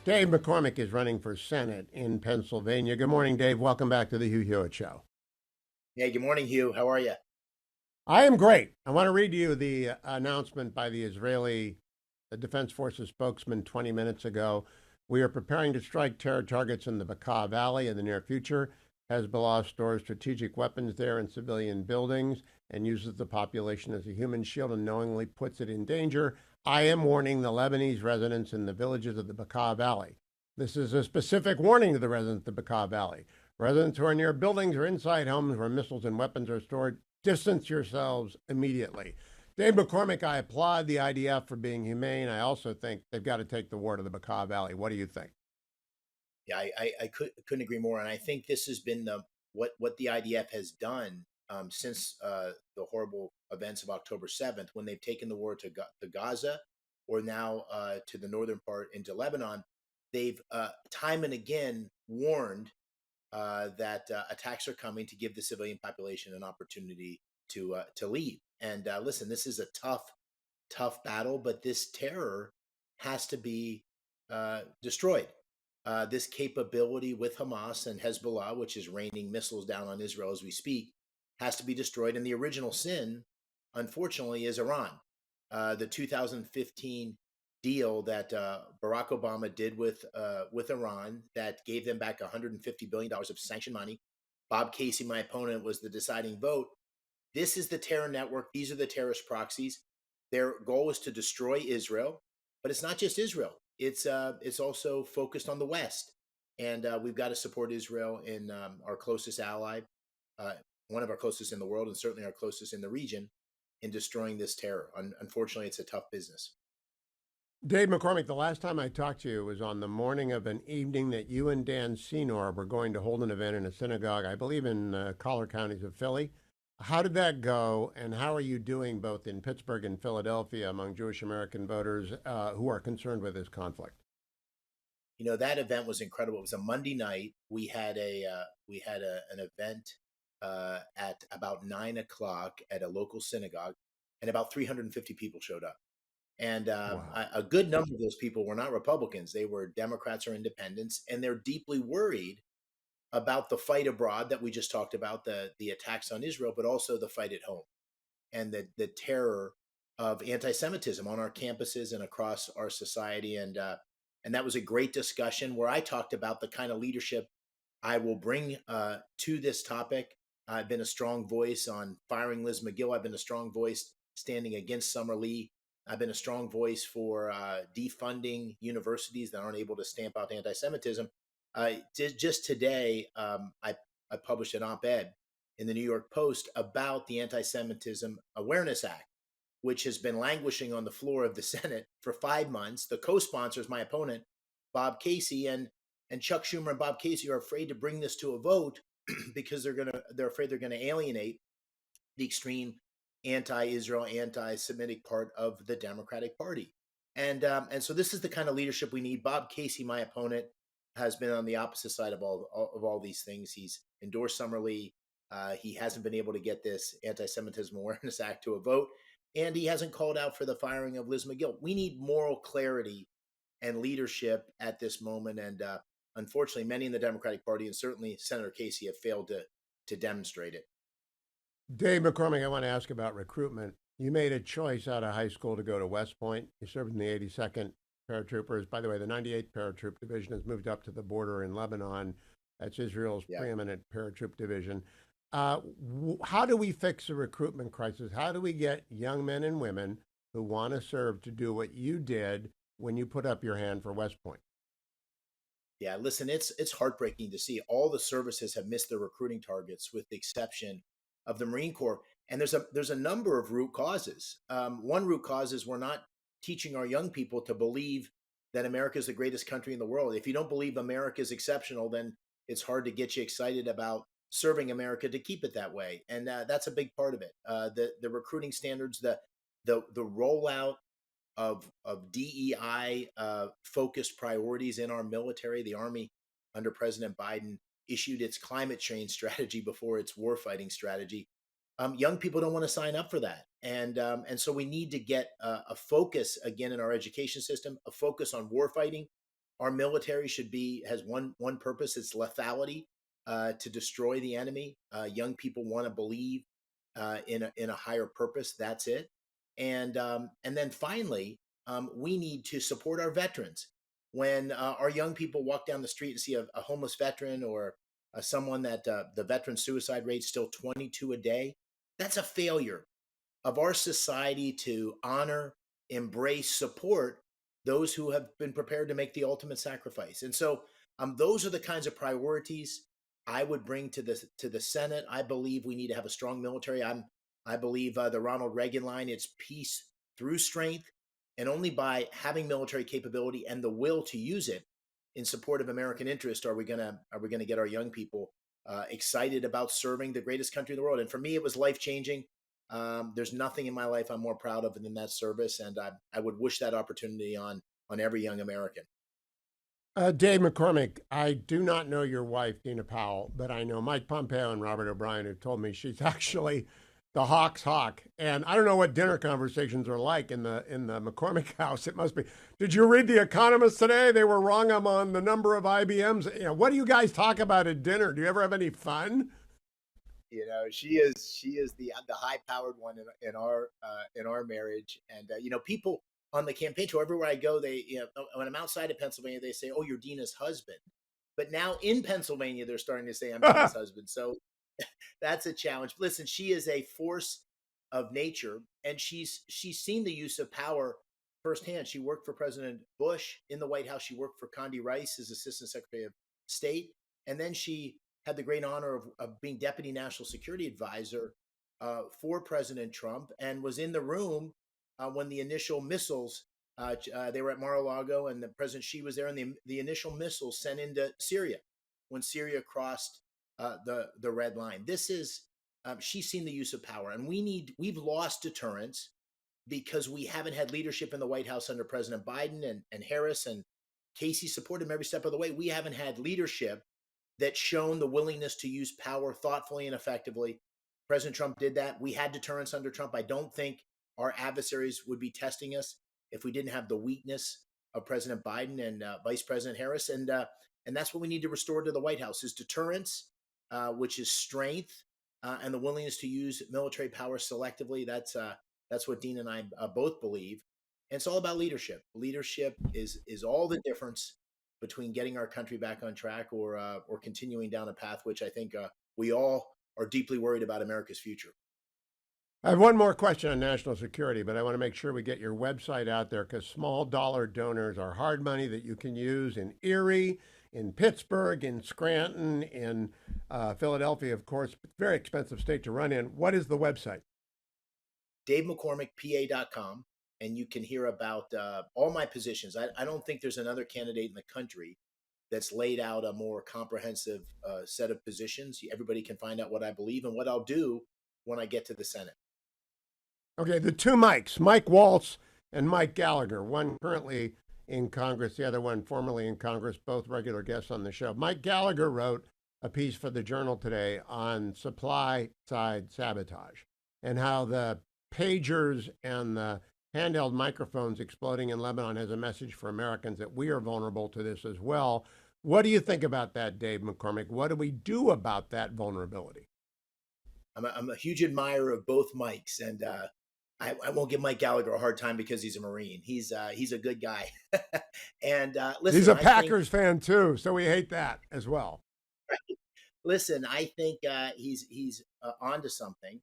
Dave McCormick is running for Senate in Pennsylvania. Good morning, Dave. Welcome back to the Hugh Hewitt Show. Hey, good morning, Hugh. How are you? I am great. I want to read you the announcement by the Israeli Defense Forces spokesman 20 minutes ago. We are preparing to strike terror targets in the Bekaa Valley in the near future. Hezbollah stores strategic weapons there in civilian buildings and uses the population as a human shield and knowingly puts it in danger. I am warning the Lebanese residents in the villages of the Bekaa Valley. This is a specific warning to the residents of the Bekaa Valley. Residents who are near buildings or inside homes where missiles and weapons are stored, distance yourselves immediately. Dave McCormick, I applaud the IDF for being humane. I also think they've got to take the war to the Bekaa Valley. What do you think? Yeah, couldn't agree more. And I think this has been what the IDF has done since the horrible events of October 7th, when they've taken the war to Gaza, or now to the northern part into Lebanon. They've time and again warned that attacks are coming to give the civilian population an opportunity to leave. And listen, this is a tough battle, but this terror has to be destroyed. This capability with Hamas and Hezbollah, which is raining missiles down on Israel as we speak, has to be destroyed. And the original sin, unfortunately, is Iran. The 2015 deal that Barack Obama did with Iran that gave them back $150 billion of sanctioned money. Bob Casey, my opponent, was the deciding vote. This is the terror network. These are the terrorist proxies. Their goal is to destroy Israel, but it's not just Israel. It's also focused on the West, and we've got to support Israel in our closest ally, uh, one of our closest in the world, and certainly our closest in the region, in destroying this terror. Unfortunately, it's a tough business. Dave McCormick, the last time I talked to you was on the morning of an evening that you and Dan Senor were going to hold an event in a synagogue, I believe in Collar counties of Philly. How did that go, and how are you doing both in Pittsburgh and Philadelphia among Jewish American voters who are concerned with this conflict? That event was incredible. It was a Monday night. An event at about 9 o'clock at a local synagogue, and about 350 people showed up. And Wow. a good number of those people were not Republicans; they were Democrats or Independents, and they're deeply worried about the fight abroad that we just talked about, the attacks on Israel, but also the fight at home and the terror of anti-Semitism on our campuses and across our society. And that was a great discussion where I talked about the kind of leadership I will bring to this topic. I've been a strong voice on firing Liz McGill. I've been a strong voice standing against Summer Lee. I've been a strong voice for defunding universities that aren't able to stamp out anti-Semitism. Just today, I published an op-ed in the New York Post about the Anti-Semitism Awareness Act, which has been languishing on the floor of the Senate for 5 months. The co-sponsors, my opponent, Bob Casey, and Chuck Schumer and Bob Casey, are afraid to bring this to a vote because they're afraid they're gonna alienate the extreme anti-Israel, anti-Semitic part of the Democratic Party. And so this is the kind of leadership we need. Bob Casey, my opponent, has been on the opposite side of all these things. He's endorsed Summer Lee. He hasn't been able to get this Anti-Semitism Awareness Act to a vote, and he hasn't called out for the firing of Liz McGill. We need moral clarity and leadership at this moment, and unfortunately, many in the Democratic Party and certainly Senator Casey have failed to demonstrate it. Dave McCormick, I want to ask about recruitment. You made a choice out of high school to go to West Point. You served in the 82nd Paratroopers. By the way, the 98th Paratroop Division has moved up to the border in Lebanon. That's Israel's Yeah. preeminent paratroop division. How do we fix the recruitment crisis? How do we get young men and women who want to serve to do what you did when you put up your hand for West Point? Yeah, listen, it's heartbreaking to see all the services have missed their recruiting targets, with the exception of the Marine Corps. And there's a number of root causes. One root cause is we're not teaching our young people to believe that America is the greatest country in the world. If you don't believe America is exceptional, then it's hard to get you excited about serving America to keep it that way. And that's a big part of it. The recruiting standards, the rollout of DEI focused priorities in our military. The Army under President Biden issued its climate change strategy before its warfighting strategy. Young people don't want to sign up for that, and so we need to get a focus again in our education system, a focus on warfighting, Our military has one purpose. It's lethality, to destroy the enemy. Young people want to believe in a higher purpose. That's it. And then finally, we need to support our veterans. When our young people walk down the street and see a homeless veteran, or someone that the veteran suicide rate still 22 a day, that's a failure of our society to honor, embrace, support those who have been prepared to make the ultimate sacrifice. And so, those are the kinds of priorities I would bring to the Senate. I believe we need to have a strong military. I believe the Ronald Reagan line: it's peace through strength, and only by having military capability and the will to use it in support of American interest are we gonna get our young people excited about serving the greatest country in the world. And for me, it was life changing. There's nothing in my life I'm more proud of than that service, and I would wish that opportunity on every young American. Dave McCormick, I do not know your wife, Dina Powell, but I know Mike Pompeo and Robert O'Brien, who told me she's actually the Hawk's hawk. And I don't know what dinner conversations are like in the McCormick house. It must be. Did you read The Economist today? They were wrong on the number of IBMs. What do you guys talk about at dinner? Do you ever have any fun? She is the high powered one in our marriage. And people on the campaign tour, everywhere I go, they, when I'm outside of Pennsylvania, they say, "Oh, you're Dina's husband." But now in Pennsylvania, they're starting to say I'm Dina's husband. So that's a challenge. Listen, she is a force of nature, and she's seen the use of power firsthand. She worked for President Bush in the White House. She worked for Condi Rice as Assistant Secretary of State, and then she had the great honor of being Deputy National Security Advisor for President Trump, and was in the room when the initial missiles. They were at Mar-a-Lago, and the President Xi was there, and the initial missiles sent into Syria when Syria crossed the red line. This is She's seen the use of power, and we've lost deterrence because we haven't had leadership in the White House under President Biden and Harris, and Casey supported him every step of the way. We haven't had leadership that's shown the willingness to use power thoughtfully and effectively. President Trump did that. We had deterrence under Trump. I don't think our adversaries would be testing us if we didn't have the weakness of President Biden and Vice President Harris, and that's what we need to restore to the White House: is deterrence, which is strength, and the willingness to use military power selectively. That's what Dean and I both believe. And it's all about leadership. Leadership is all the difference between getting our country back on track, or continuing down a path which I think we all are deeply worried about America's future. I have one more question on national security, but I want to make sure we get your website out there, because small dollar donors are hard money that you can use in Erie, in Pittsburgh, in Scranton, in Philadelphia, of course. Very expensive state to run in. What is the website? DaveMcCormickPA.com, and you can hear about all my positions. I don't think there's another candidate in the country that's laid out a more comprehensive set of positions. Everybody can find out what I believe and what I'll do when I get to the Senate. Okay, the two Mikes, Mike Waltz and Mike Gallagher, one currently in Congress, the other one formerly in Congress, both regular guests on the show. Mike Gallagher wrote a piece for the Journal today on supply side sabotage, and how the pagers and the handheld microphones exploding in Lebanon has a message for Americans that we are vulnerable to this as well. What do you think about that, Dave McCormick? What do we do about that vulnerability? I'm a huge admirer of both Mikes, and I won't give Mike Gallagher a hard time because he's a Marine. He's a good guy. And listen, He's a Packers fan too, so we hate that as well. Listen, I think he's onto something,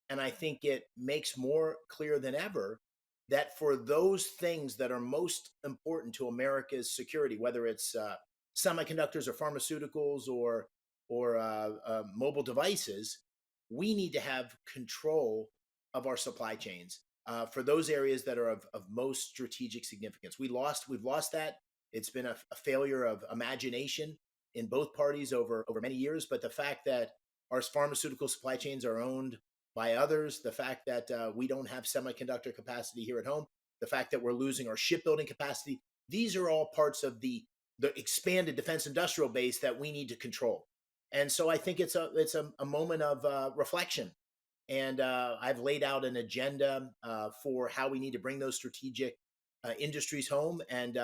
and I think it makes more clear than ever that for those things that are most important to America's security, whether it's semiconductors or pharmaceuticals or mobile devices, we need to have control of our supply chains for those areas that are of most strategic significance. We've lost that. It's been a failure of imagination in both parties over many years. But the fact that our pharmaceutical supply chains are owned by others, the fact that we don't have semiconductor capacity here at home, the fact that we're losing our shipbuilding capacity, these are all parts of the expanded defense industrial base that we need to control. And so I think it's a moment of reflection. And I've laid out an agenda for how we need to bring those strategic industries home, and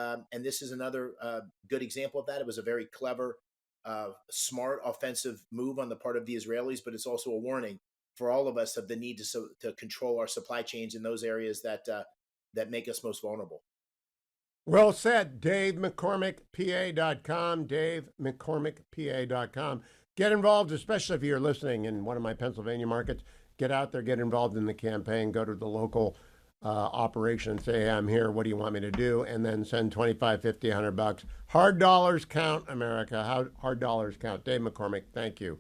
this is another good example of that. It was a very clever, smart, offensive move on the part of the Israelis, but it's also a warning for all of us of the need to control our supply chains in those areas that make us most vulnerable. Well said. Dave McCormick, PA.com. Dave McCormick, PA.com. Get involved, especially if you're listening in one of my Pennsylvania markets. Get out there, get involved in the campaign, go to the local operation and say, hey, I'm here. What do you want me to do? And then send 25, 50, 100 bucks. Hard dollars count, America. Hard dollars count. Dave McCormick, thank you.